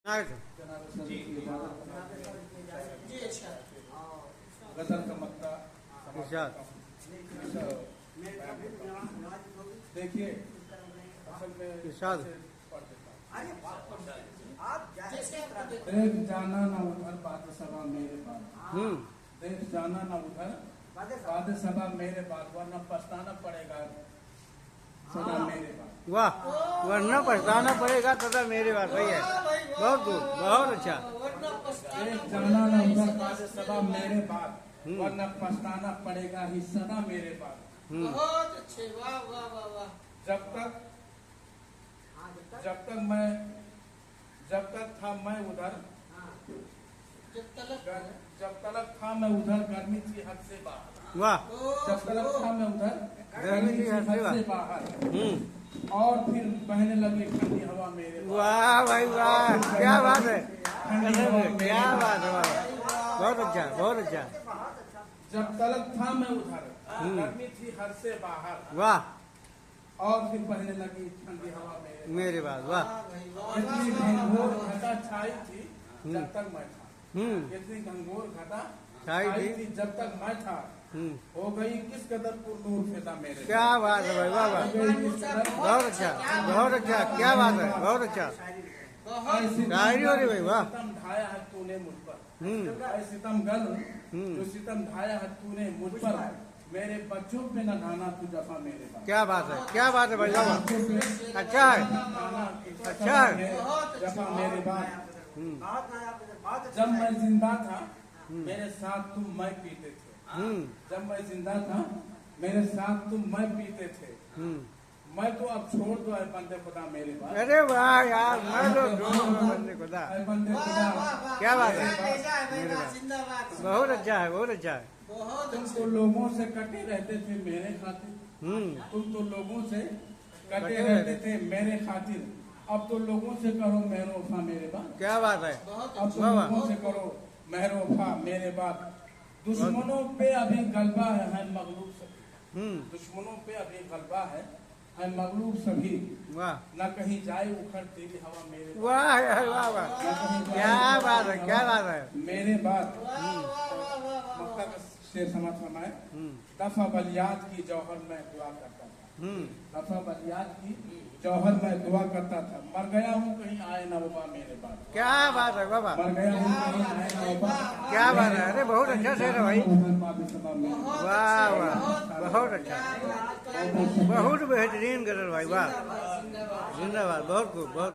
गजल का मक्ता देखिए असल में देख जाना ना उधर बाद सभा मेरे पास, देख जाना ना उधर बाद सभा मेरे पास, वरना पछताना पड़ेगा सदा मेरे पास। वाह, वरना पछताना पड़ेगा सदा मेरे पास। भैया बहुत गुड, बहुत अच्छा। देख जाना ना उधर बाद सभा मेरे पास, वरना पछताना पड़ेगा ही सदा मेरे पास। बहुत अच्छे, वाह वाह वाह वाह। जब तक था मैं उधर, जब तलक था मैं उधर गर्मी थी हद से बाहर। वाह, जब तलक था मैं उधर गर्मी थी हद से बाहर, और फिर बहने लगी ठंडी हवा मेरे पास। वाह भाई वाह, क्या बात है, ठंडी हवा क्या बात है, वाह, बहुत अच्छा, बहुत अच्छा। जब तलक था मैं उधर गर्मी थी हद से बाहर, वाह, और फिर बहने लगी ठंडी हवा मेरे पास। वाह, इतनी घनघोर घटा छाई थी जब तक मैं था, इतनी घनघोर घटा छाई थी जब तक मैं था, हो गई किस कदर पुरनूर फिदा मेरे। क्या बात है भाई, वाह वाह, बहुत अच्छा, बहुत अच्छा, क्या बात है, बहुत अच्छा। शायरी हो रही भाई, वाह। सितम ढाया है तूने मुझ पर, सितम गल जो सितम ढाया है तूने मुझ पर, मेरे बच्चों पे न ढाना तू जफा मेरे पास। क्या बात है, क्या बात है भाई, वाह, अच्छा है, अच्छा है। जफा मेरे पास। जब मैं जिंदा था मेरे साथ तुम मैं पीते थे, जब मैं जिंदा था मेरे साथ तुम मैं पीते थे, मैं तो अब छोड़ दो है बंदे खुदा मेरे पास। अरे वाह यार, मैं तो बंदे खुदा, बंदे खुदा, क्या बात है, जिंदाबाद। बहुत अच्छा है, बहुत अच्छा है। तुम तो लोगों से कटे रहते थे मेरे खातिर, तुम तो लोगों से कटे रहते थे मेरे खातिर, अब तो लोगों से करो मेहरो वफा मेरे बात। क्या बात है, अब तो लोगों से करो मेहरो वफा मेरे बात। दुश्मनों पे अभी गलबा है मगलूब सभी, दुश्मनों पे अभी गलबा है मगलूब सभी, वाह, न कहीं जाए उखड़ तेरी हवा मेरे बात। वाह यार, वाह वाह, क्या बात है, क्या बात है, मेरे बात। मक्का का शेर समाज फरमाए, दफा बलियात की जौहर में दुआ करता था, दफा बलियात की जौहर में दुआ करता था, मर गया हूँ कहीं आए ना वबा मेरे बात। क्या बात है बाबा, मर गया हूँ कहीं आए ना वबा। क्या बात है, अरे बहुत अच्छा शेर है भाई, वाह वाह, बहुत अच्छा, बहुत बेहतरीन गजल भाई, वाह, जिंदाबाद, बहुत खूब, बहुत।